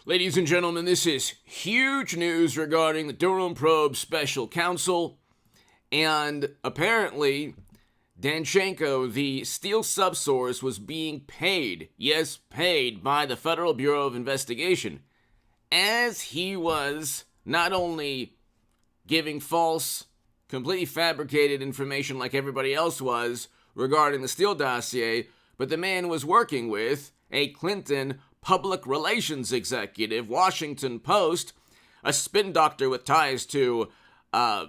Ladies and gentlemen, this is huge news regarding the Durham probe special counsel, and apparently Danchenko, the steel subsource, was being paid, yes, paid by the Federal Bureau of Investigation, as he was not only giving false, completely fabricated information like everybody else was regarding the Steele dossier, but the man was working with a Clinton public relations executive, Washington Post, a spin doctor with ties to, a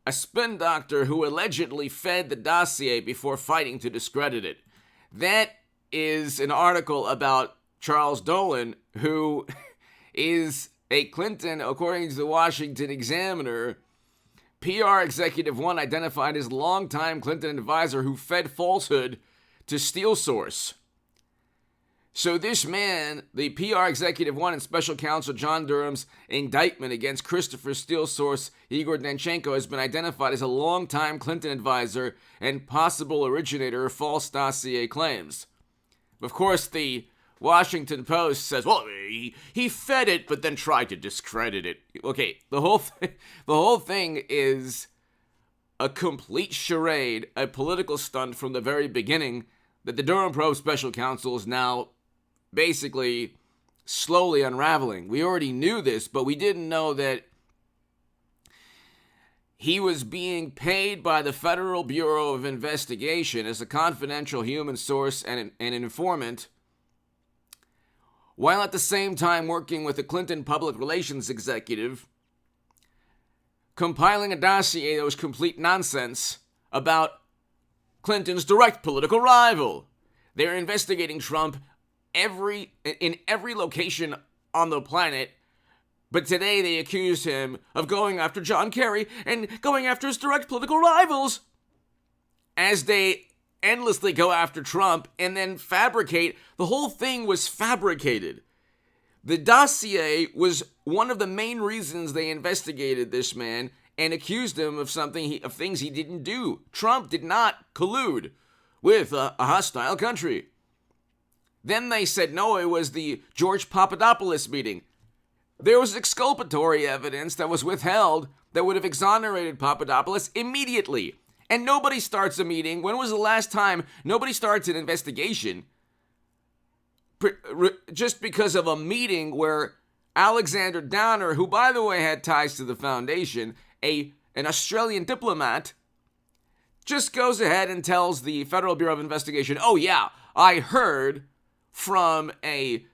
spin doctor who allegedly fed the dossier before fighting to discredit it. That is an article about Charles Dolan, who is a Clinton, according to the Washington Examiner, PR Executive 1 identified as longtime Clinton advisor who fed falsehood to Steele source. So this man, the PR Executive 1 and Special Counsel John Durham's indictment against Christopher Steele source Igor Danchenko has been identified as a longtime Clinton advisor and possible originator of false dossier claims. Of course, the Washington Post says, well, he fed it, but then tried to discredit it. Okay, the whole thing is a complete charade, a political stunt from the very beginning that the Durham probe special counsel is now basically slowly unraveling. We already knew this, but we didn't know that he was being paid by the Federal Bureau of Investigation as a confidential human source and an informant, while at the same time working with a Clinton public relations executive, compiling a dossier that was complete nonsense about Clinton's direct political rival. They're investigating Trump in every location on the planet, but today they accuse him of going after John Kerry and going after his direct political rivals, as they endlessly go after Trump and then fabricate. The whole thing was fabricated. The dossier was one of the main reasons they investigated this man and accused him of things he didn't do. Trump did not collude with a hostile country. Then they said, no, it was the George Papadopoulos meeting. There was exculpatory evidence that was withheld that would have exonerated Papadopoulos immediately. And nobody starts a meeting. When was the last time nobody starts an investigation just because of a meeting where Alexander Downer, who by the way had ties to the foundation, an Australian diplomat, just goes ahead and tells the Federal Bureau of Investigation, oh yeah, I heard from a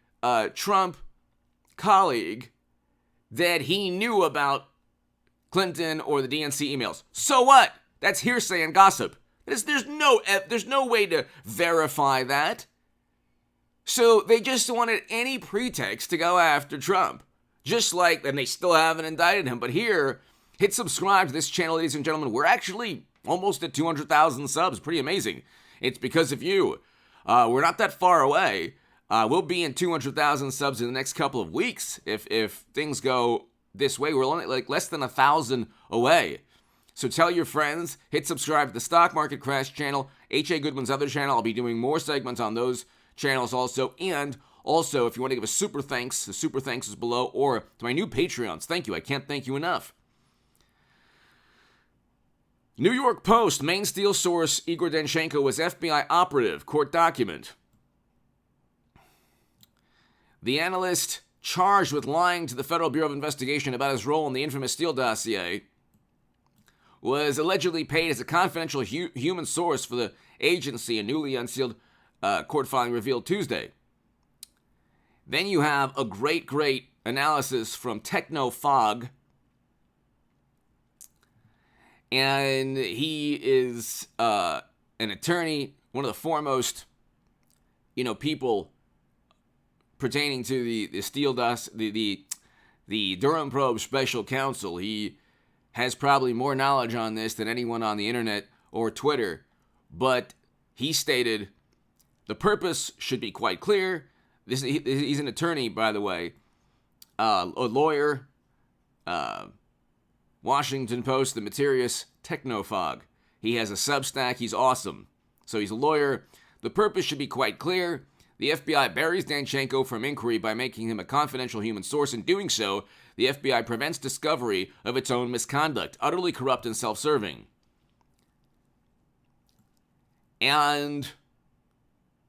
Trump colleague that he knew about Clinton or the DNC emails. So what? That's hearsay and gossip. There's no way to verify that. So they just wanted any pretext to go after Trump. Just like, and they still haven't indicted him. But here, hit subscribe to this channel, ladies and gentlemen. We're actually almost at 200,000 subs. Pretty amazing. It's because of you. We're not that far away. We'll be in 200,000 subs in the next couple of weeks if things go this way. We're only like less than 1,000 away. So tell your friends, hit subscribe to the Stock Market Crash channel, H.A. Goodman's other channel. I'll be doing more segments on those channels also. And also, if you want to give a super thanks, the super thanks is below, or to my new Patreons. Thank you. I can't thank you enough. New York Post, main Steele source Igor Danchenko was FBI operative, court document. The analyst charged with lying to the Federal Bureau of Investigation about his role in the infamous Steele dossier was allegedly paid as a confidential human source for the agency, a newly unsealed court filing revealed Tuesday. Then you have a great analysis from TechnoFog. And he is an attorney, one of the foremost, people pertaining to the Steele the Durham probe special counsel. He has probably more knowledge on this than anyone on the internet or Twitter. But he stated the purpose should be quite clear. He's an attorney, by the way, a lawyer. Washington Post, the Materius, TechnoFog. He has a Substack. He's awesome. So he's a lawyer. The purpose should be quite clear. The FBI buries Danchenko from inquiry by making him a confidential human source. In doing so, the FBI prevents discovery of its own misconduct, utterly corrupt and self-serving. And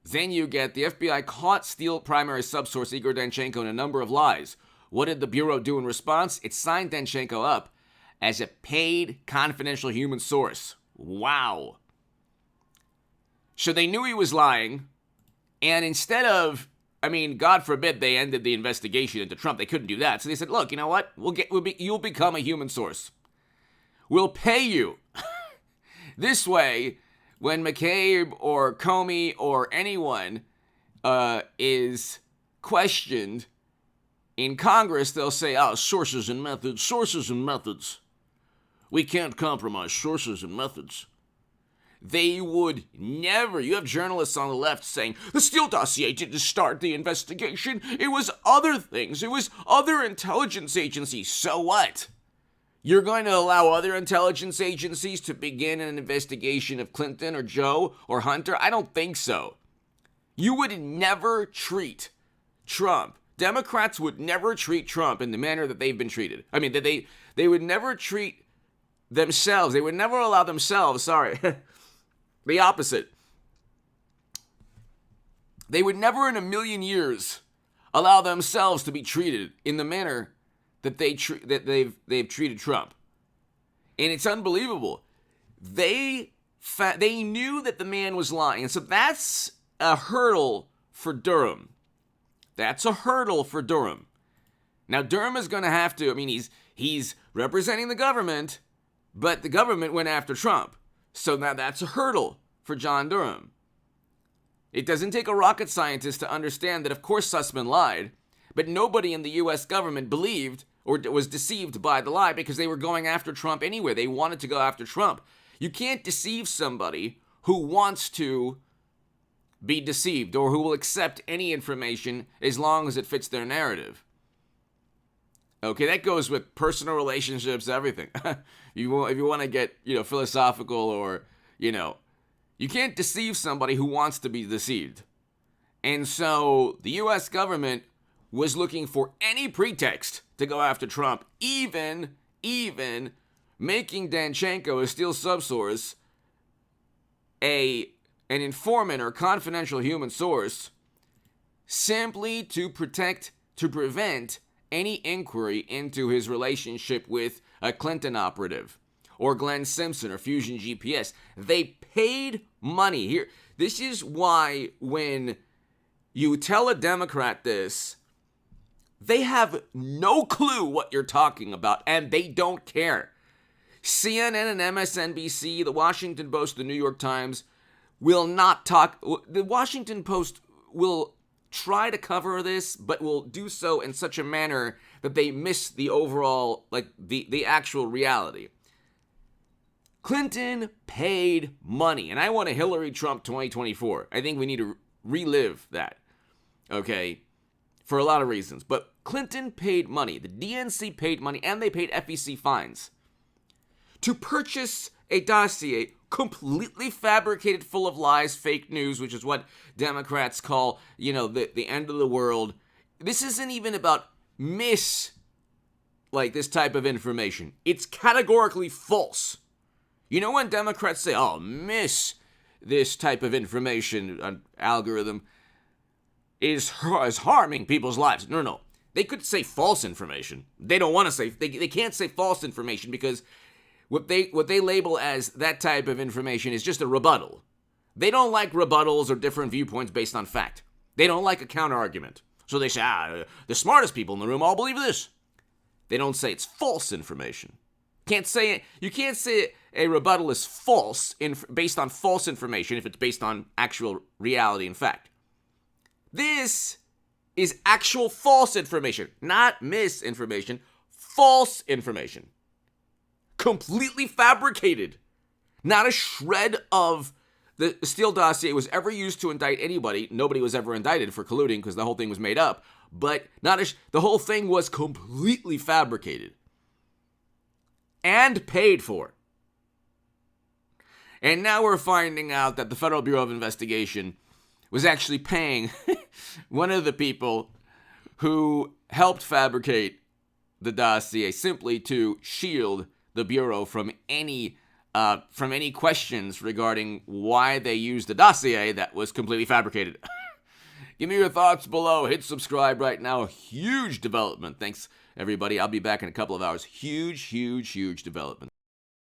then you get the FBI caught Steele primary subsource Igor Danchenko in a number of lies. What did the Bureau do in response? It signed Danchenko up as a paid confidential human source. Wow. So they knew he was lying, and instead of, God forbid they ended the investigation into Trump, they couldn't do that. So they said, look, you know what? You'll become a human source. We'll pay you. This way, when McCabe or Comey or anyone is questioned in Congress, they'll say, sources and methods. We can't compromise sources and methods. They would never. You have journalists on the left saying, the Steele dossier didn't start the investigation. It was other things. It was other intelligence agencies. So what? You're going to allow other intelligence agencies to begin an investigation of Clinton or Joe or Hunter? I don't think so. You would never treat Trump. Democrats would never treat Trump in the manner that they've been treated. They would never treat themselves. They would never allow themselves, the opposite. They would never in a million years allow themselves to be treated in the manner that they've treated Trump. And it's unbelievable. They knew that the man was lying. And so that's a hurdle for Durham. That's a hurdle for Durham. Now Durham is going to have to, he's representing the government, but the government went after Trump. So now that's a hurdle for John Durham. It doesn't take a rocket scientist to understand that, of course, Sussman lied, but nobody in the U.S. government believed or was deceived by the lie because they were going after Trump anyway. They wanted to go after Trump. You can't deceive somebody who wants to be deceived or who will accept any information as long as it fits their narrative. Okay, that goes with personal relationships, everything. If you want to get, philosophical or, you can't deceive somebody who wants to be deceived. And so the U.S. government was looking for any pretext to go after Trump, even making Danchenko, a Steele subsource, an informant or confidential human source, simply to prevent any inquiry into his relationship with a Clinton operative or Glenn Simpson or Fusion GPS. They paid money. Here, this is why when you tell a Democrat this, they have no clue what you're talking about, and they don't care. CNN and MSNBC, the Washington Post, the New York Times will not talk. The Washington Post will try to cover this, but will do so in such a manner that they miss the overall, the actual reality. Clinton paid money, and I want a Hillary Trump 2024. I think we need to relive that, okay, for a lot of reasons. But Clinton paid money, the DNC paid money, and they paid FEC fines to purchase a dossier completely fabricated, full of lies, fake news, which is what Democrats call, the end of the world. This isn't even about this type of information. It's categorically false. When Democrats say, miss this type of information, an algorithm is harming people's lives. No. They could say false information. They don't want to say, they can't say false information because what they label as that type of information is just a rebuttal. They don't like rebuttals or different viewpoints based on fact. They don't like a counter-argument. So they say, the smartest people in the room all believe this. They don't say it's false information. You can't say a rebuttal is false based on false information if it's based on actual reality and fact. This is actual false information, not misinformation, false information. Completely fabricated. Not a shred of the Steele dossier was ever used to indict anybody. Nobody was ever indicted for colluding because the whole thing was made up. But the whole thing was completely fabricated. And paid for. And now we're finding out that the Federal Bureau of Investigation was actually paying one of the people who helped fabricate the dossier simply to shield the Bureau from any questions regarding why they used the dossier that was completely fabricated. Give me your thoughts below. Hit subscribe right now. Huge development. Thanks, everybody. I'll be back in a couple of hours. Huge, huge, huge development.